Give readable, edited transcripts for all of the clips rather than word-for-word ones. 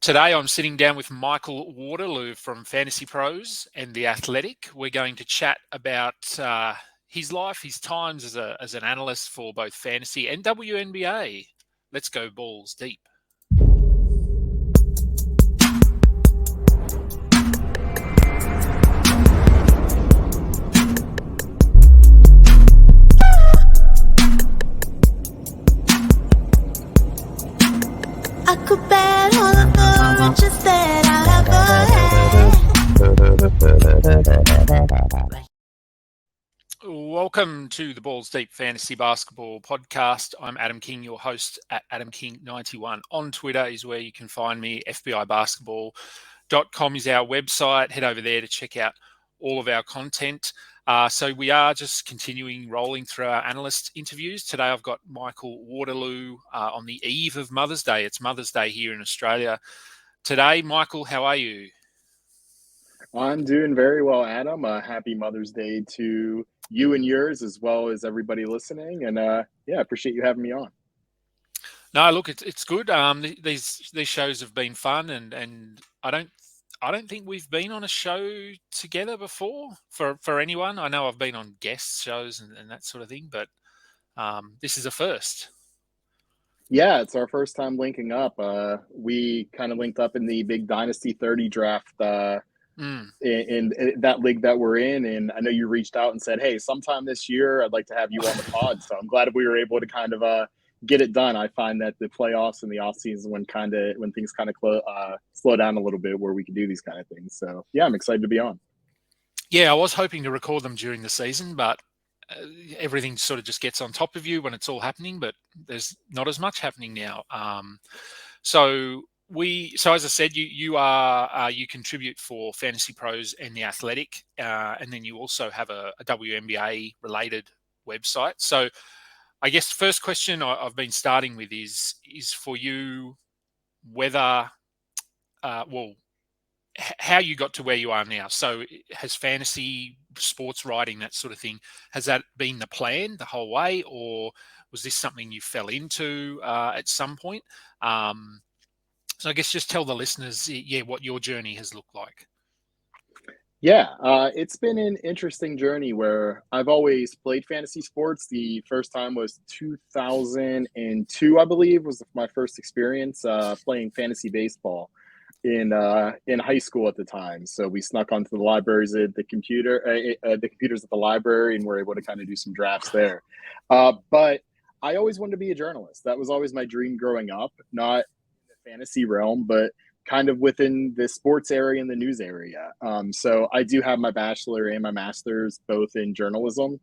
Today I'm sitting down with Michael Waterloo from Fantasy Pros and The Athletic. We're going to chat about his life, his times as an analyst for both fantasy and WNBA. Let's go balls deep. I could bet all of the riches that I ever had. Welcome to the Balls Deep Fantasy Basketball Podcast. I'm Adam King, your host at AdamKing91. On Twitter is where you can find me. FBIBasketball.com is our website. Head over there to check out all of our content. So we are just continuing rolling through our analyst interviews. Today I've got Michael Waterloo on the eve of Mother's Day. It's Mother's Day here in Australia. Today, Michael, how are you? I'm doing very well, Adam. Happy Mother's Day to you and yours, as well as everybody listening. And I appreciate you having me on. No, look, it's good. These shows have been fun, and I don't think we've been on a show together before for anyone. I know I've been on guest shows and that sort of thing, but this is a first. Yeah, it's our first time linking up. We kind of linked up in the big Dynasty 30 draft in that league that we're in. And I know you reached out and said, hey, sometime this year, I'd like to have you on the pod. So I'm glad we were able to kind of get it done. I find that the playoffs and the off season when things kind of slow down a little bit, where we can do these kind of things. So yeah, I'm excited to be on. Yeah, I was hoping to record them during the season, but everything sort of just gets on top of you when it's all happening. But there's not as much happening now. So as I said, you contribute for Fantasy Pros and The Athletic, and then you also have a WNBA related website. So I guess the first question I've been starting with is for you whether, how you got to where you are now. So has fantasy sports writing, that sort of thing, has that been the plan the whole way, or was this something you fell into at some point? So I guess just tell the listeners, what your journey has looked like. Yeah, it's been an interesting journey where I've always played fantasy sports. The first time was 2002, I believe, was my first experience playing fantasy baseball in high school at the time. So we snuck onto the libraries at the computers at the library, and were able to kind of do some drafts there. But I always wanted to be a journalist. That was always my dream growing up, not in the fantasy realm, but kind of within the sports area and the news area. So I do have my bachelor and my master's both in journalism.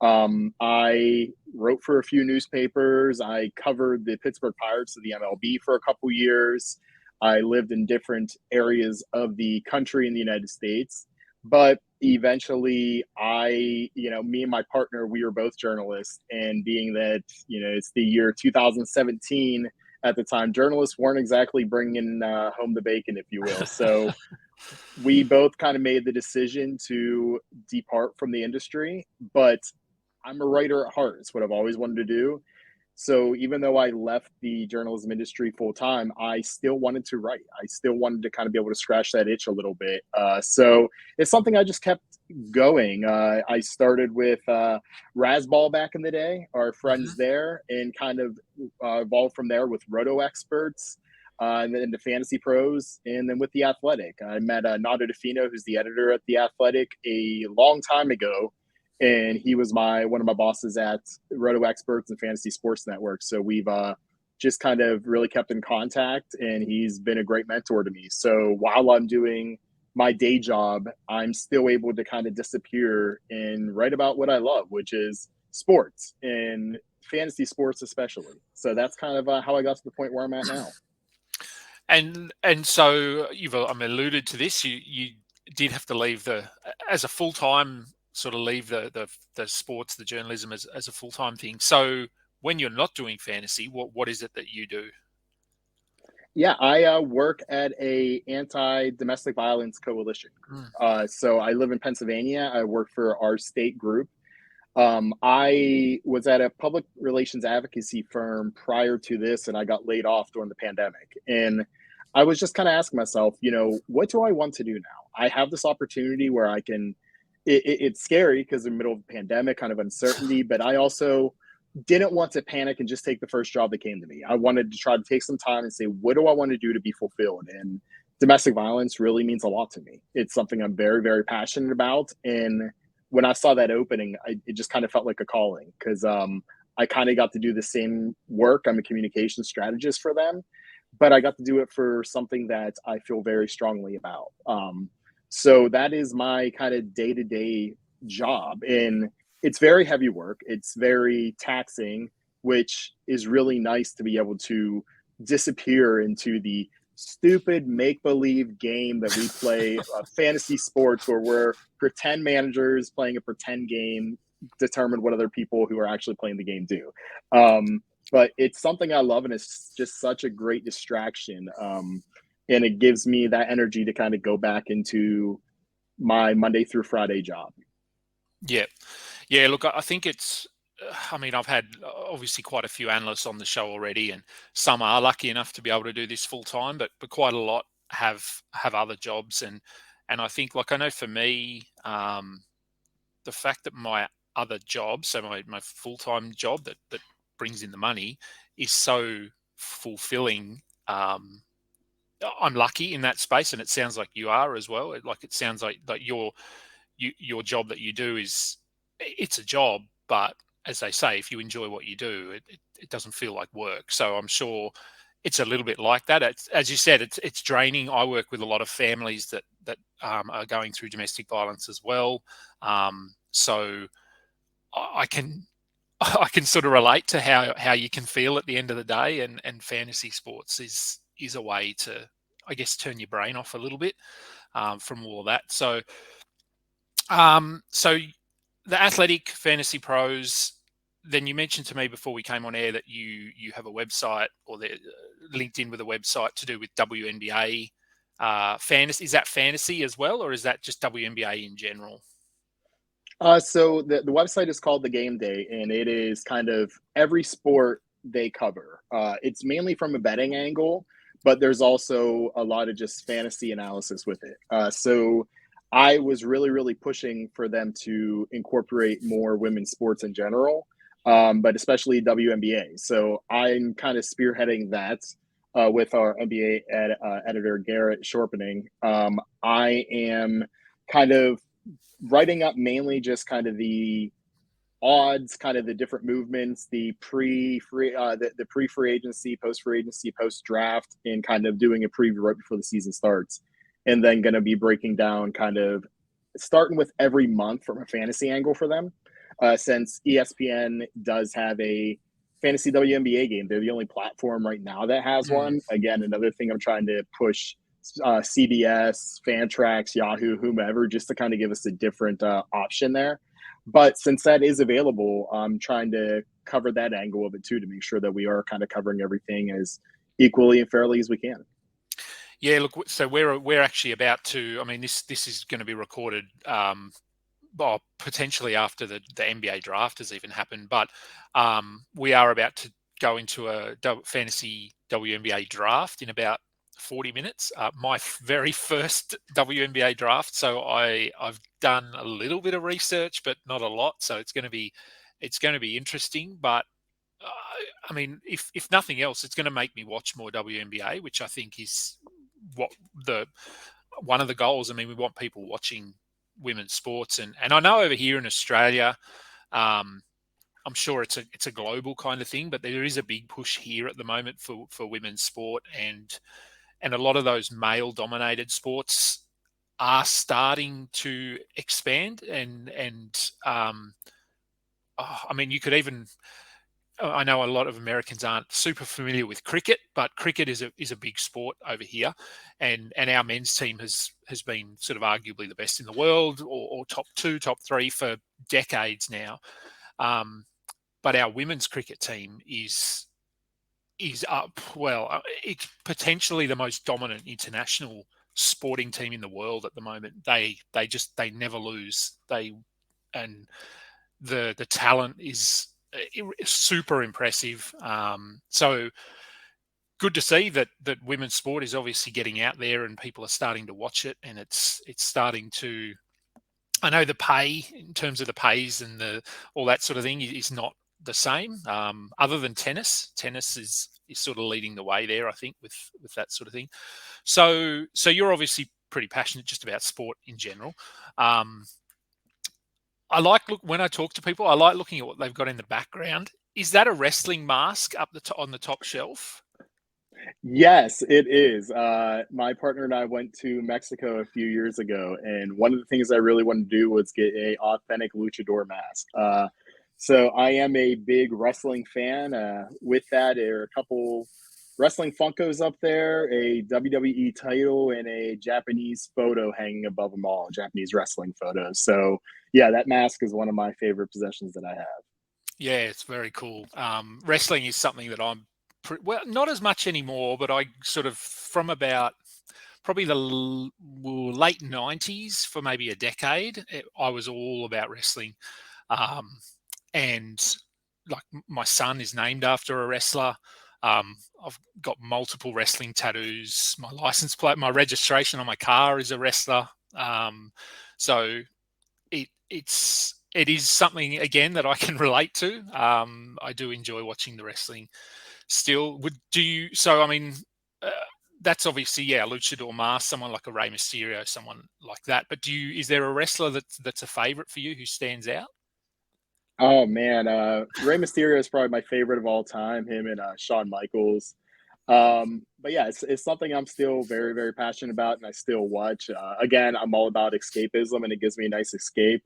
I wrote for a few newspapers. I covered the Pittsburgh Pirates of the MLB for a couple years. I lived in different areas of the country in the United States. But eventually me and my partner, we were both journalists. And being that, it's the year 2017, at the time, journalists weren't exactly bringing home the bacon, if you will. So we both kind of made the decision to depart from the industry. But I'm a writer at heart. It's what I've always wanted to do. So even though I left the journalism industry full time, I still wanted to write. I still wanted to kind of be able to scratch that itch a little bit. So it's something I just kept going. I started with Razzball back in the day, our friends there, and kind of evolved from there with Roto Experts, and then into Fantasy Pros, and then with The Athletic. I met Nato DeFino, who's the editor at The Athletic, a long time ago. And he was one of my bosses at Roto Experts and Fantasy Sports Network. So we've just kind of really kept in contact, and he's been a great mentor to me. So while I'm doing my day job, I'm still able to kind of disappear and write about what I love, which is sports, and fantasy sports especially. So that's kind of how I got to the point where I'm at now. And so you've alluded to this. You did have to leave as a full-time, sort of leave the sports, the journalism as a full-time thing. So when you're not doing fantasy, what is it that you do? Yeah, I work at a anti-domestic violence coalition. So I live in Pennsylvania. I work for our state group. I was at a public relations advocacy firm prior to this, and I got laid off during the pandemic. And I was just kind of asking myself, what do I want to do now? I have this opportunity where I can. It's scary because in the middle of a pandemic, kind of uncertainty, but I also didn't want to panic and just take the first job that came to me. I wanted to try to take some time and say, what do I want to do to be fulfilled? And domestic violence really means a lot to me. It's something I'm very, very passionate about. And when I saw that opening, it just kind of felt like a calling because I kind of got to do the same work. I'm a communication strategist for them, but I got to do it for something that I feel very strongly about. So that is my kind of day to day job. And it's very heavy work, it's very taxing, which is really nice to be able to disappear into the stupid make believe game that we play, fantasy sports, where we're pretend managers playing a pretend game, determine what other people who are actually playing the game do. But it's something I love, and it's just such a great distraction. And it gives me that energy to kind of go back into my Monday through Friday job. Yeah. Yeah, look, I think it's, I mean, I've had obviously quite a few analysts on the show already, and some are lucky enough to be able to do this full time, but quite a lot have other jobs. And I think, like, I know for me, the fact that my other job, so my full-time job that brings in the money, is so fulfilling. I'm lucky in that space, and it sounds like you are as well. It sounds like your job that you do it's a job, but as they say, if you enjoy what you do, it doesn't feel like work. So I'm sure it's a little bit like that. As you said, it's draining. I work with a lot of families that are going through domestic violence as well. So I can I can sort of relate to how you can feel at the end of the day, and fantasy sports is a way to, I guess, turn your brain off a little bit from all of that. So the Athletic Fantasy Pros. Then you mentioned to me before we came on air that you have a website, or they're linked in with a website to do with WNBA fantasy. Is that fantasy as well, or is that just WNBA in general? So the website is called The Game Day, and it is kind of every sport they cover. It's mainly from a betting angle, but there's also a lot of just fantasy analysis with it. So I was really, really pushing for them to incorporate more women's sports in general, but especially WNBA. So I'm kind of spearheading that with our NBA editor, Garrett Shorpening. I am kind of writing up mainly just kind of the odds, kind of the different movements, the pre-free agency, post-free agency, post-draft, and kind of doing a preview right before the season starts. And then going to be breaking down kind of starting with every month from a fantasy angle for them. Since ESPN does have a fantasy WNBA game, they're the only platform right now that has one. Again, another thing I'm trying to push CBS, Fantrax, Yahoo, whomever, just to kind of give us a different option there. But since that is available, I'm trying to cover that angle of it too, to make sure that we are kind of covering everything as equally and fairly as we can. Yeah, look, so we're actually about to. I mean, this is going to be recorded, well, potentially after the NBA draft has even happened, but we are about to go into a fantasy WNBA draft in about 40 minutes. My very first WNBA draft, so I've done a little bit of research, but not a lot. So it's going to be interesting. But I mean, if nothing else, it's going to make me watch more WNBA, which I think is what one of the goals. I mean, we want people watching women's sports, and I know over here in Australia, I'm sure it's a global kind of thing, but there is a big push here at the moment for women's sport, and a lot of those male-dominated sports are starting to expand. I mean, you could even. I know a lot of Americans aren't super familiar with cricket, but cricket is a big sport over here, and our men's team has been sort of arguably the best in the world, or top 2, top 3 for decades now. But our women's cricket team is up. Well, it's potentially the most dominant international sporting team in the world at the moment. They never lose. And the talent is super impressive. So good to see that women's sport is obviously getting out there and people are starting to watch it, and it's starting to. I know the pay in terms of the pays and all that sort of thing is not the same. Other than tennis, tennis is sort of leading the way there, I think, with that sort of thing. So you're obviously pretty passionate just about sport in general. I like when I talk to people, I like looking at what they've got in the background. Is that a wrestling mask up on the top shelf? Yes, it is. My partner and I went to Mexico a few years ago, and one of the things I really wanted to do was get a authentic luchador mask. So I am a big wrestling fan. With that, there are a couple wrestling Funkos up there, a WWE title, and a Japanese photo hanging above them all, Japanese wrestling photos. So yeah, that mask is one of my favorite possessions that I have. Yeah, it's very cool. Wrestling is something that I'm well, not as much anymore, but I sort of from about probably the late 90s for maybe a decade, I was all about wrestling. And like my son is named after a wrestler. I've got multiple wrestling tattoos. My license plate, my registration on my car is a wrestler. So it is something again that I can relate to. I do enjoy watching the wrestling. Still, So I mean, uh, that's obviously luchador mask, someone like a Rey Mysterio, someone like that. But is there a wrestler that's a favorite for you who stands out? Oh man, Rey Mysterio is probably my favorite of all time. Him and Shawn Michaels. But yeah, it's something I'm still very, very passionate about, and I still watch. Again, I'm all about escapism, and it gives me a nice escape.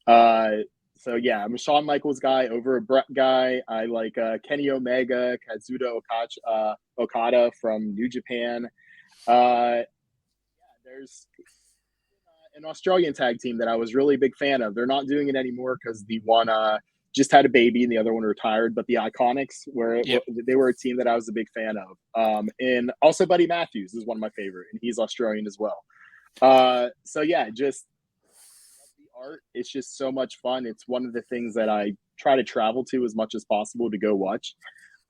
Uh, so yeah, I'm a Shawn Michaels guy over a Brett guy. I like Kenny Omega, Okada from New Japan. Yeah, there's an Australian tag team that I was really a big fan of. They're not doing it anymore because the one just had a baby and the other one retired. But the Iconics, Yep. they were a team that I was a big fan of. And also Buddy Matthews is one of my favorite, and he's Australian as well. So yeah, just the art. It's just so much fun. It's one of the things that I try to travel to as much as possible to go watch.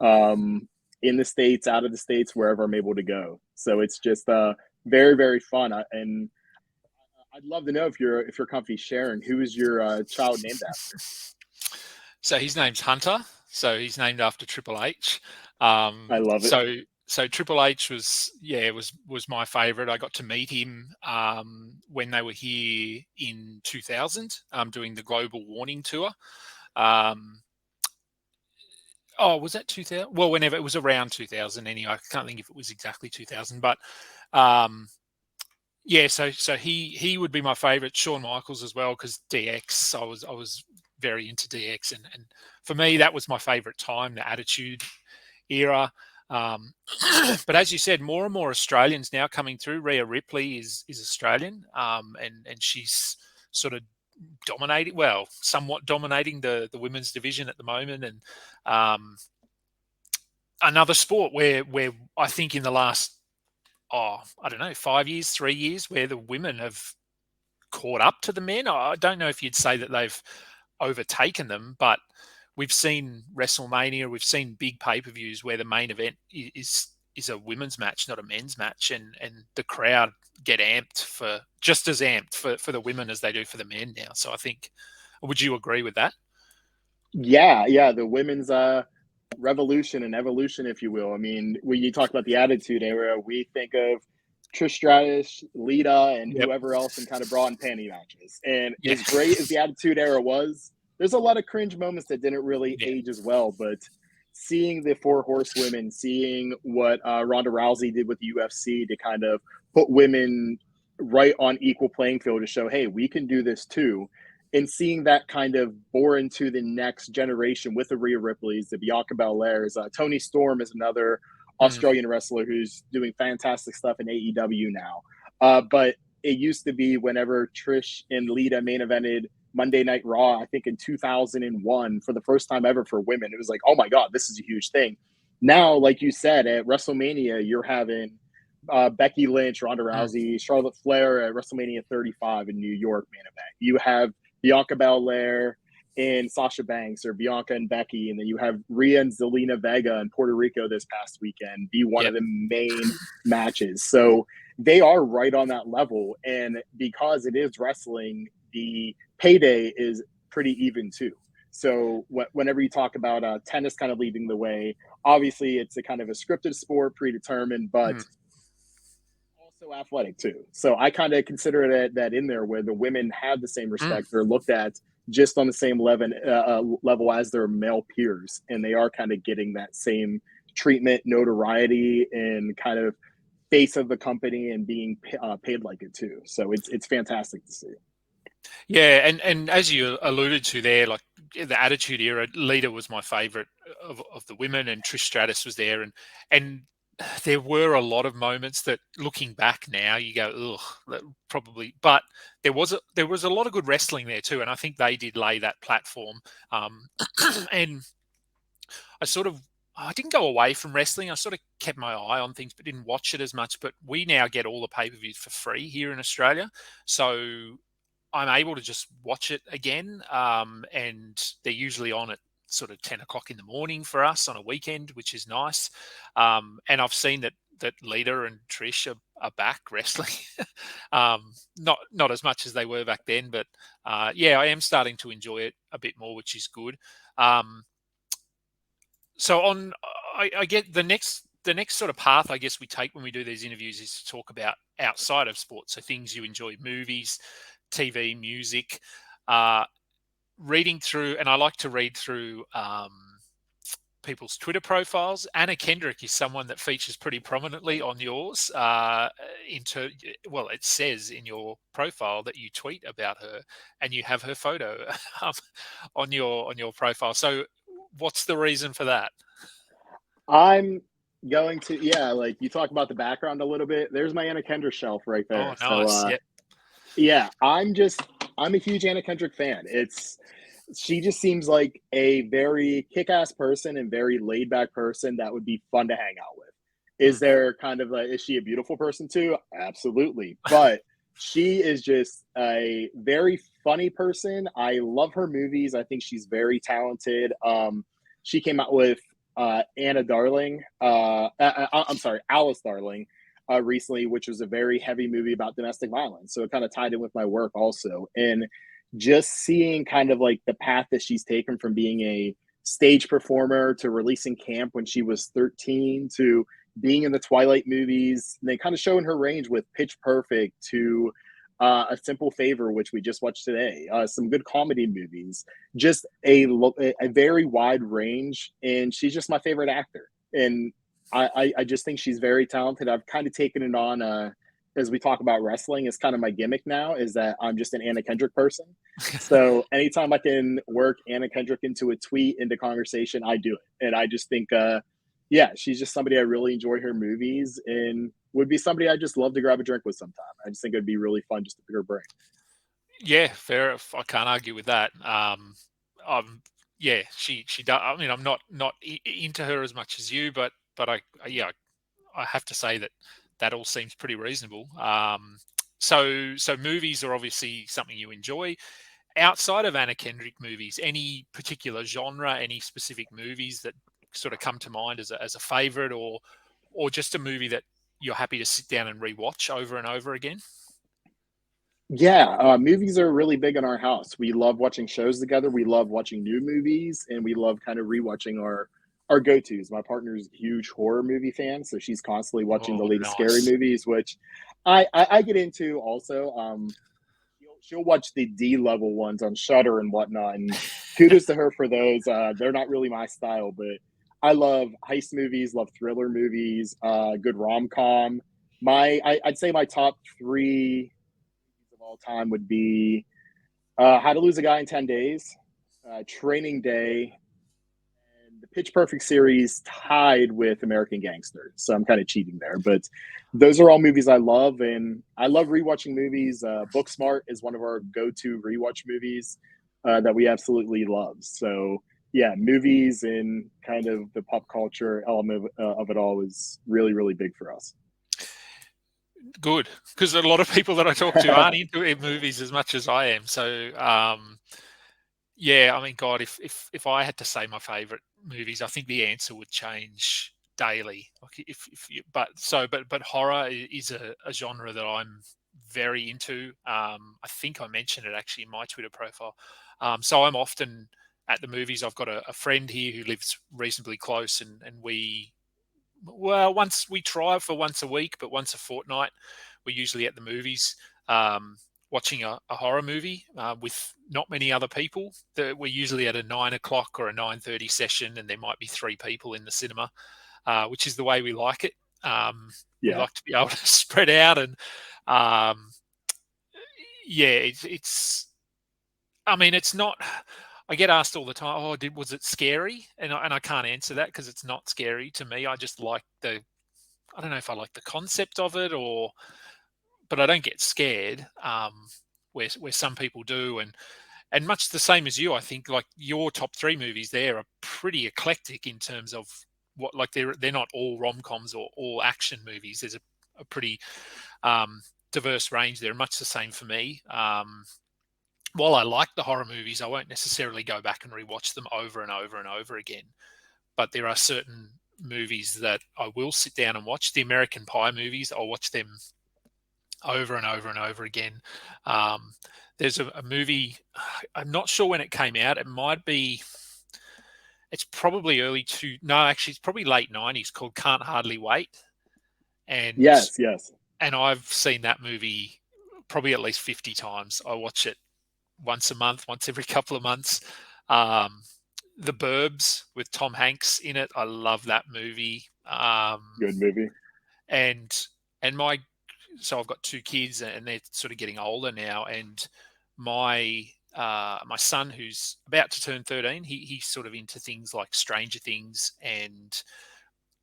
In the States, out of the States, wherever I'm able to go. So it's just very, very fun. And I'd love to know if you're comfy sharing, who is your child named after? So his name's Hunter. So he's named after Triple H. I love it. So Triple H was my favorite. I got to meet him when they were here in 2000, doing the Global Warning Tour. Was that 2000? Well, whenever it was around 2000 anyway. I can't think if it was exactly 2000, but so he would be my favorite. Shawn Michaels as well, because DX. I was very into DX, and for me that was my favorite time, the Attitude Era. But as you said, more and more Australians now coming through. Rhea Ripley is Australian, and she's sort of somewhat dominating the women's division at the moment. And another sport where I think in the last, I don't know, 5 years, 3 years, where the women have caught up to the men. I don't know if you'd say that they've overtaken them, but we've seen WrestleMania, we've seen big pay-per-views where the main event is a women's match, not a men's match, and the crowd get just as amped for the women as they do for the men now. So I think, would you agree with that? Yeah, the women's revolution and evolution, if you will. I mean, when you talk about the Attitude Era, we think of Trish Stratus, Lita, and Yep. whoever else in kind of bra and panty matches. And Yeah. as great as the Attitude Era was, there's a lot of cringe moments that didn't really Yeah. age as well. But seeing the Four Horsewomen, seeing what Ronda Rousey did with the UFC to kind of put women right on equal playing field to show, hey, we can do this too. And seeing that kind of bore into the next generation with the Rhea Ripley's, the Bianca Belairs, Tony Storm is another Australian wrestler who's doing fantastic stuff in AEW now. But it used to be whenever Trish and Lita main evented Monday Night Raw, I think in 2001, for the first time ever for women, it was like, oh my God, this is a huge thing. Now, like you said, at WrestleMania, you're having Becky Lynch, Ronda Rousey, Charlotte Flair at WrestleMania 35 in New York main event. You have Bianca Belair, in Sasha Banks or Bianca and Becky, and then you have Rhea and Zelina Vega in Puerto Rico this past weekend be one Yep. of the main matches. So they are right on that level, and because it is wrestling, the payday is pretty even too. So whenever you talk about tennis kind of leading the way, obviously it's a kind of a scripted sport, predetermined, but also athletic too. So I kind of consider that in there where the women have the same respect. They're looked at just on the same level as their male peers, and they are kind of getting that same treatment, notoriety, and kind of face of the company and being paid like it too. So it's fantastic to see. Yeah, and as you alluded to there, like the Attitude Era, Lita was my favourite of the women, and Trish Stratus was there, and there were a lot of moments that, looking back now, you go, ugh, probably. But there was a lot of good wrestling there too, and I think they did lay that platform. And I didn't go away from wrestling. I sort of kept my eye on things, but didn't watch it as much. But we now get all the pay-per-views for free here in Australia, so I'm able to just watch it again, and they're usually on at sort of 10 o'clock in the morning for us on a weekend, which is nice. And I've seen that Lita and Trish are back wrestling. Not as much as they were back then, but yeah, I am starting to enjoy it a bit more, which is good. So I get the next sort of path I guess we take when we do these interviews is to talk about outside of sports, so things you enjoy, movies, TV, music, reading through, and I like to read through people's Twitter profiles. Anna Kendrick is someone that features pretty prominently on yours. It says in your profile that you tweet about her, and you have her photo on your profile. So, what's the reason for that? I'm going to, like you talk about the background a little bit. There's my Anna Kendrick shelf right there. Oh, nice. So, Yep. yeah, I'm a huge Anna Kendrick fan. She just seems like a very kick-ass person and very laid-back person that would be fun to hang out with. Is she a beautiful person too? Absolutely. But she is just a very funny person. I love her movies. I think she's very talented. She came out with Alice Darling recently, which was a very heavy movie about domestic violence. So it kind of tied in with my work also. And just seeing kind of like the path that she's taken from being a stage performer to releasing Camp when she was 13 to being in the Twilight movies, and then kind of showing her range with Pitch Perfect to A Simple Favor, which we just watched today, some good comedy movies, just a very wide range. And she's just my favorite actor. And I just think she's very talented. I've kind of taken it on as we talk about wrestling, is kind of my gimmick now, is that I'm just an Anna Kendrick person. So anytime I can work Anna Kendrick into a tweet, into conversation, I do it. And I just think, she's just somebody I really enjoy her movies and would be somebody I just love to grab a drink with sometime. I just think it'd be really fun just to pick her brain. Yeah, fair. I can't argue with that. She does. I mean, I'm not into her as much as you, but I have to say that all seems pretty reasonable. So movies are obviously something you enjoy. Outside of Anna Kendrick movies, any particular genre, any specific movies that sort of come to mind as a favorite, or just a movie that you're happy to sit down and rewatch over and over again? Yeah, movies are really big in our house. We love watching shows together. We love watching new movies, and we love kind of rewatching our go-tos. My partner's a huge horror movie fan, so she's constantly watching the latest scary movies, which I get into also. She'll watch the D level ones on Shudder and whatnot, and kudos to her for those. They're not really my style, but I love heist movies, love thriller movies, good rom-com. I'd say my top three of all time would be How to Lose a Guy in 10 Days, Training Day, and the Pitch Perfect series tied with American Gangster. So I'm kind of cheating there, but those are all movies I love, and I love rewatching movies. Booksmart is one of our go-to rewatch movies that we absolutely love. So yeah, movies and kind of the pop culture element of it all is really, really big for us. Good, because a lot of people that I talk to aren't into movies as much as I am. So Yeah, I mean, God, if I had to say my favorite movies, I think the answer would change daily. Like if you, but horror is a genre that I'm very into. I think I mentioned it actually in my Twitter profile. So I'm often at the movies. I've got a friend here who lives reasonably close, and once we try for once a week, but once a fortnight, we're usually at the movies. Watching a horror movie with not many other people. We're usually at a 9 o'clock or a 9:30 session, and there might be 3 people in the cinema, which is the way we like it. We Yeah. like to be able to spread out, and um, yeah, it's. I mean, it's not. I get asked all the time, "Oh, was it scary?" And I can't answer that because it's not scary to me. I just like the. I don't know if I like the concept of it, but I don't get scared. Where some people do, and much the same as you, I think like your top three movies there are pretty eclectic in terms of what, like they're not all rom-coms or all action movies. There's a pretty diverse range there. Much the same for me. While I like the horror movies, I won't necessarily go back and rewatch them over and over and over again. But there are certain movies that I will sit down and watch. The American Pie movies, I'll watch them over and over and over again. Um, there's a movie, I'm not sure when it came out. It's probably no, actually, it's probably late 90s, called Can't Hardly Wait. And Yes. Yes. and I've seen that movie probably at least 50 times. I watch it once a month, once every couple of months. Um, the Burbs with Tom Hanks in it. I love that movie. Good movie. And and my so I've got two kids and they're sort of getting older now. And my son, who's about to turn 13, he's sort of into things like Stranger Things and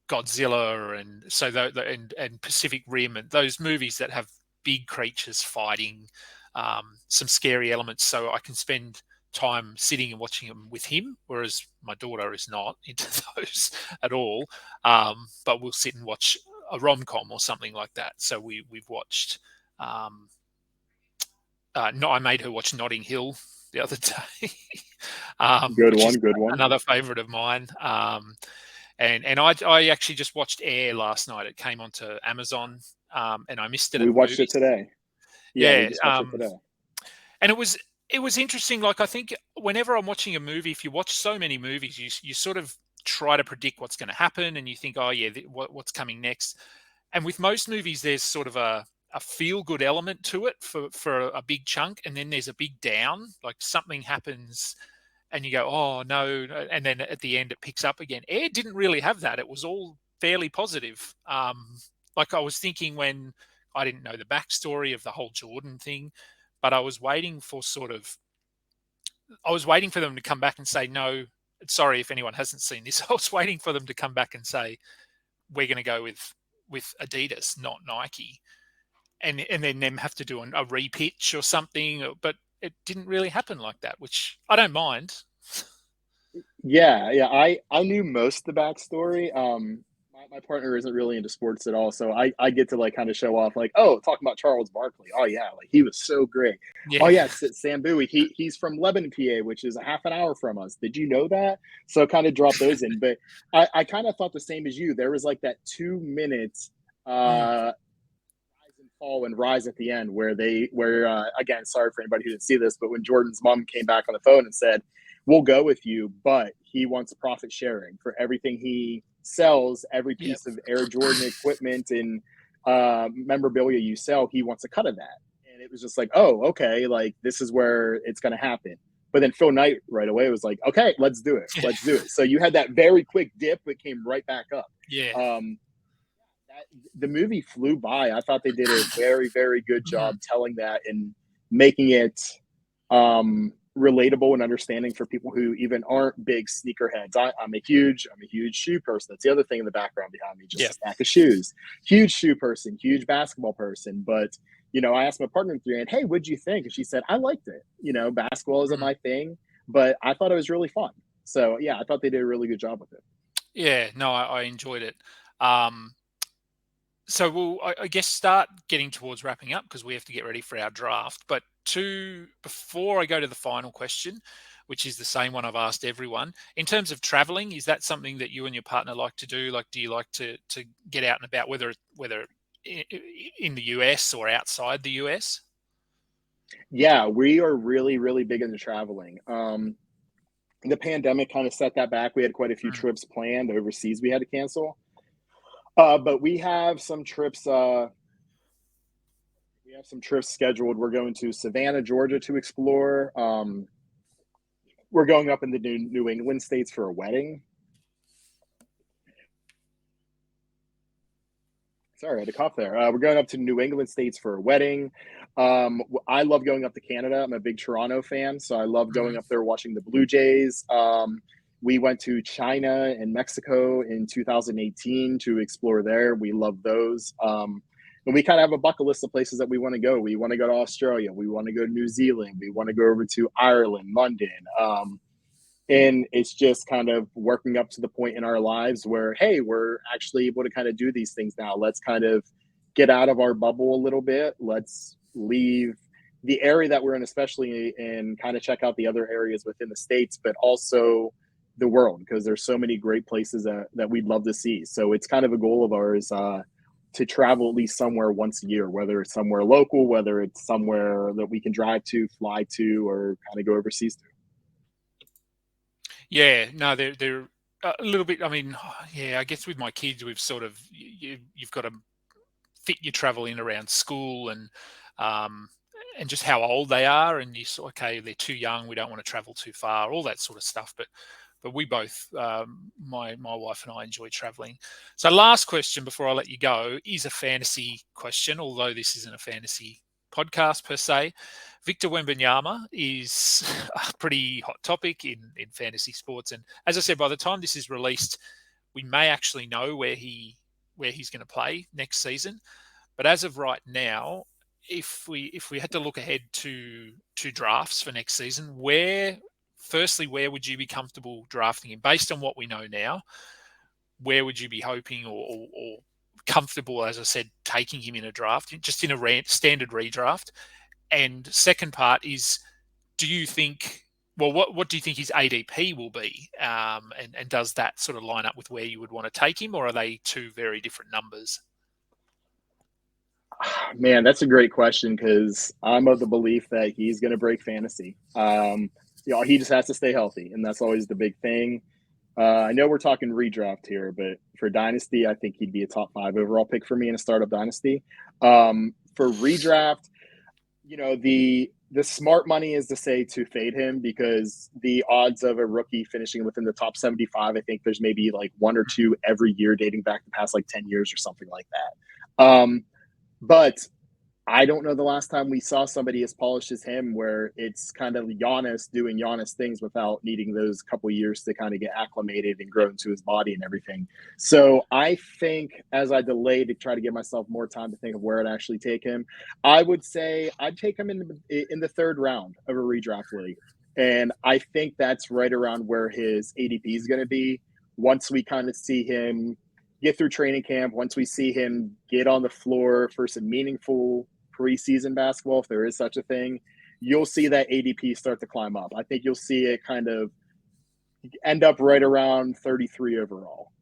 Godzilla, and so and Pacific Rim, and those movies that have big creatures fighting, some scary elements. So I can spend time sitting and watching them with him, whereas my daughter is not into those at all. But we'll sit and watch a rom com or something like that. So we've watched. No, I made her watch Notting Hill the other day, Good which is one. Good one. another favourite of mine. And I actually just watched Air last night. It came onto Amazon, and I missed it We at the watched it movies. today. Yeah, we Yeah, just watched it today. and it was interesting. Like I think whenever I'm watching a movie, if you watch so many movies, you sort of try to predict what's going to happen, and you think, oh yeah, what's coming next. And with most movies, there's sort of a feel good element to it for a big chunk, and then there's a big down, like something happens and you go, oh no, and then at the end it picks up again. Air didn't really have that. It was all fairly positive. Like I was thinking when I didn't know the backstory of the whole Jordan thing, but I was waiting for them to come back and say, no, sorry if anyone hasn't seen this. I was waiting for them to come back and say, we're going to go with Adidas, not Nike, and then them have to do a repitch or something. But it didn't really happen like that, which I don't mind. Yeah, yeah. I knew most of the backstory. My partner isn't really into sports at all, so I get to like kind of show off, like, oh, talking about Charles Barkley. Oh yeah, like he was so great. Oh Yeah, yeah, Sam Bowie. He's from Lebanon, PA, which is a half an hour from us. Did you know that? So kind of drop those in, but I kind of thought the same as you. There was like that 2 minutes mm, rise and fall and rise at the end where again, sorry for anybody who didn't see this, but when Jordan's mom came back on the phone and said, we'll go with you, but he wants profit sharing for everything he sells, every yeah, piece of Air Jordan equipment and memorabilia you sell, he wants a cut of that. And it was just like, oh, okay, like this is where it's going to happen. But then Phil Knight right away was like, okay, let's do it. yeah, Let's do it. So you had that very quick dip, but came right back up. yeah. Um, the movie flew by. I thought they did a very, very good Mhm. job telling that and making it relatable and understanding for people who even aren't big sneakerheads. I'm a huge shoe person. That's the other thing in the background behind me, just Yeah. a stack of shoes. Huge shoe person, huge basketball person. But I asked my partner at the end, hey, what'd you think? And she said, I liked it. Basketball isn't Mm. my thing, but I thought it was really fun. So yeah, I thought they did a really good job with it. Yeah, no, I enjoyed it. Um, So we'll, I guess, start getting towards wrapping up because we have to get ready for our draft. But before I go to the final question, which is the same one I've asked everyone, in terms of traveling, is that something that you and your partner like to do? Like, do you like to get out and about, whether in the US or outside the US? Yeah, we are really, really big into traveling. The pandemic kind of set that back. We had quite a few Mm. trips planned overseas we had to cancel. But we have some trips. We have some trips scheduled. We're going to Savannah, Georgia, to explore. We're going up in the New England states for a wedding. Sorry, I had a cough there. We're going up to New England states for a wedding. I love going up to Canada. I'm a big Toronto fan, so I love going Mhm. up there watching the Blue Jays. We went to China and Mexico in 2018 to explore there. We love those. And we kind of have a bucket list of places that we want to go. We want to go to Australia. We want to go to New Zealand. We want to go over to Ireland, London. And it's just kind of working up to the point in our lives where, hey, we're actually able to kind of do these things now. Let's kind of get out of our bubble a little bit. Let's leave the area that we're in, especially, and kind of check out the other areas within the States, but also the world, because there's so many great places that we'd love to see. So it's kind of a goal of ours to travel at least somewhere once a year, whether it's somewhere local, whether it's somewhere that we can drive to, fly to, or kind of go overseas to. Yeah, no, they're a little bit. I mean, yeah, I guess with my kids, we've sort of you've got to fit your travel in around school um, and just how old they are, and you sort okay, they're too young, we don't want to travel too far, all that sort of stuff. But we both, my wife and I, enjoy traveling. So, last question before I let you go is a fantasy question, although this isn't a fantasy podcast per se. Victor Wembanyama is a pretty hot topic in fantasy sports, and as I said, by the time this is released, we may actually know where he's going to play next season. But as of right now, if we had to look ahead to drafts for next season, where would you be comfortable drafting him based on what we know now? Where would you be hoping or comfortable, as I said, taking him in a draft, just in a standard redraft? And second part is, do you think? Well, what do you think his ADP will be? And does that sort of line up with where you would want to take him, or are they two very different numbers? Man, that's a great question because I'm of the belief that he's going to break fantasy. He just has to stay healthy, and that's always the big thing. I know we're talking redraft here, but for dynasty, I think he'd be a top 5 overall pick for me in a startup dynasty. For redraft, the smart money is to say to fade him because the odds of a rookie finishing within the top 75, I think there's maybe like one or two every year dating back the past like 10 years or something like that. But I don't know the last time we saw somebody as polished as him, where it's kind of Giannis doing Giannis things without needing those couple years to kind of get acclimated and grow into his body and everything. So I think as I delay to try to give myself more time to think of where I'd actually take him, I would say I'd take him in the third round of a redraft league, and I think that's right around where his ADP is going to be once we kind of see him get through training camp, once we see him get on the floor for some meaningful preseason basketball, if there is such a thing, you'll see that ADP start to climb up. I think you'll see it kind of end up right around 33 overall,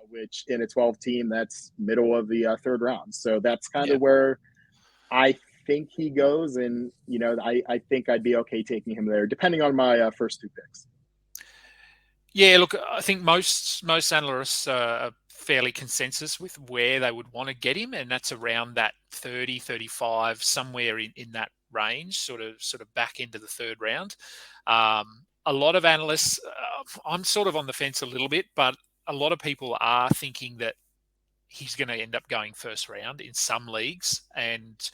which in a 12 team, that's middle of the third round. So that's kind Yeah. of where I think he goes. And, I think I'd be okay taking him there, depending on my first 2 picks. Yeah, look, I think most analysts are fairly consensus with where they would want to get him, and that's around that 30, 35, somewhere in that range, sort of back into the third round. A lot of analysts, I'm sort of on the fence a little bit, but a lot of people are thinking that he's going to end up going first round in some leagues, and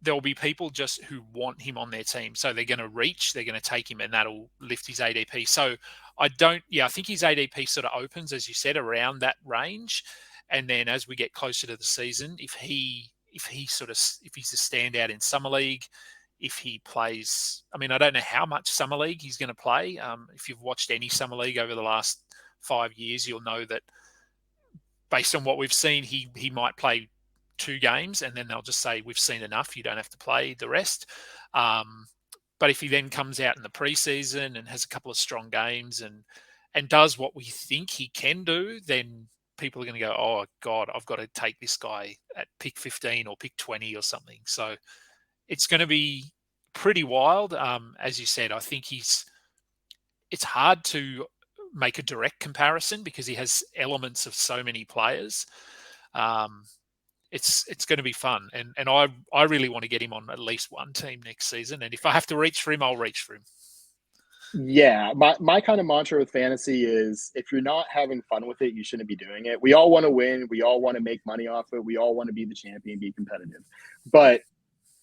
there'll be people just who want him on their team. So they're going to take him, and that'll lift his ADP. So I think his ADP sort of opens, as you said, around that range. And then as we get closer to the season, if he's a standout in summer league, if he plays, I mean, I don't know how much summer league he's going to play. If you've watched any summer league over the last 5 years, you'll know that based on what we've seen, he might play 2 games, and then they'll just say, we've seen enough, you don't have to play the rest. But if he then comes out in the preseason and has a couple of strong games and does what we think he can do, then people are going to go, oh, God, I've got to take this guy at pick 15 or pick 20 or something. So it's going to be pretty wild. As you said, I think it's hard to make a direct comparison because he has elements of so many players. It's going to be fun. And I really want to get him on at least one team next season. And if I have to reach for him, I'll reach for him. Yeah, my kind of mantra with fantasy is if you're not having fun with it, you shouldn't be doing it. We all want to win. We all want to make money off it. We all want to be the champion, be competitive. But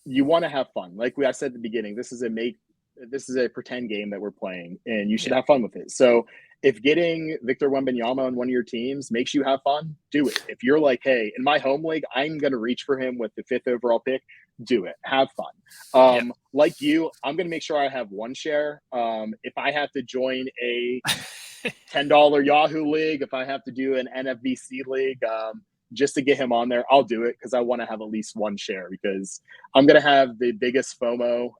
you want to have fun. Like I said at the beginning, this is a pretend game that we're playing, and you should have fun with it. So if getting Victor Wembanyama on one of your teams makes you have fun, do it. If you're like, hey, in my home league, I'm going to reach for him with the 5th overall pick, do it. Have fun. Like you, I'm going to make sure I have one share. If I have to join a $10 Yahoo league, if I have to do an NFBC league, just to get him on there, I'll do it because I want to have at least one share because I'm going to have the biggest FOMO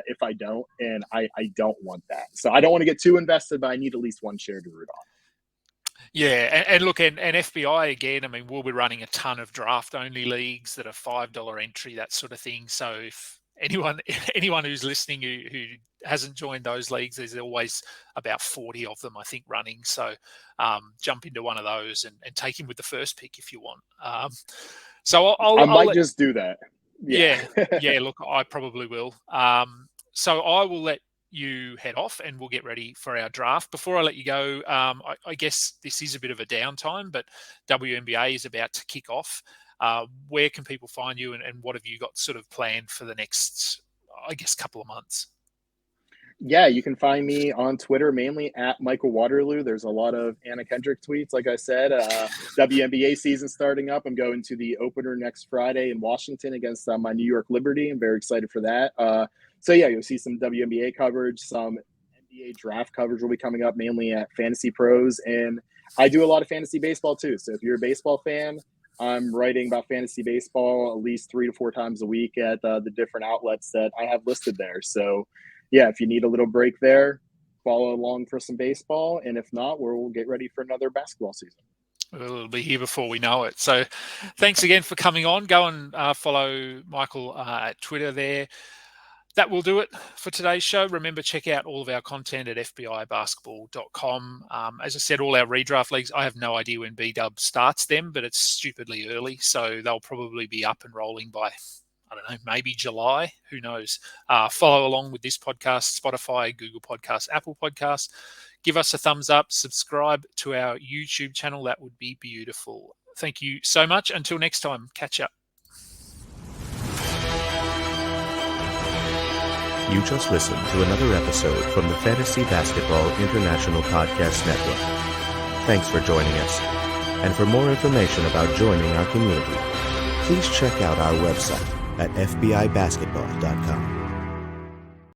if I don't, and I don't want that. So I don't want to get too invested, but I need at least one share to root on. Yeah, and look, and FBI, again, I mean, we'll be running a ton of draft-only leagues that are $5 entry, that sort of thing. So if anyone who's listening who hasn't joined those leagues, there's always about 40 of them, I think, running. So jump into one of those and take him with the first pick if you want. So I might just do that. Yeah. Look, I probably will. So I will let you head off and we'll get ready for our draft. Before I let you go, I guess this is a bit of a downtime, but WNBA is about to kick off. Where can people find you and what have you got sort of planned for the next, I guess, couple of months? Yeah, you can find me on Twitter, mainly at Michael Waterloo. There's a lot of Anna Kendrick tweets. Like I said, WNBA season starting up. I'm going to the opener next Friday in Washington against my New York Liberty. I'm very excited for that. So yeah, you'll see some WNBA coverage, some NBA draft coverage will be coming up, mainly at Fantasy Pros. And I do a lot of fantasy baseball too. So if you're a baseball fan, I'm writing about fantasy baseball at least 3 to 4 times a week at the different outlets that I have listed there. So yeah, if you need a little break there, follow along for some baseball. And if not, we'll get ready for another basketball season. It'll be here before we know it. So thanks again for coming on. Go and follow Michael at Twitter there. That will do it for today's show. Remember, check out all of our content at fbibasketball.com. As I said, all our redraft leagues, I have no idea when B-Dub starts them, but it's stupidly early. So they'll probably be up and rolling by, I don't know, maybe July. Who knows? Follow along with this podcast, Spotify, Google Podcasts, Apple Podcasts. Give us a thumbs up. Subscribe to our YouTube channel. That would be beautiful. Thank you so much. Until next time, catch up. You just listened to another episode from the Fantasy Basketball International Podcast Network. Thanks for joining us. And for more information about joining our community, please check out our website at fbibasketball.com.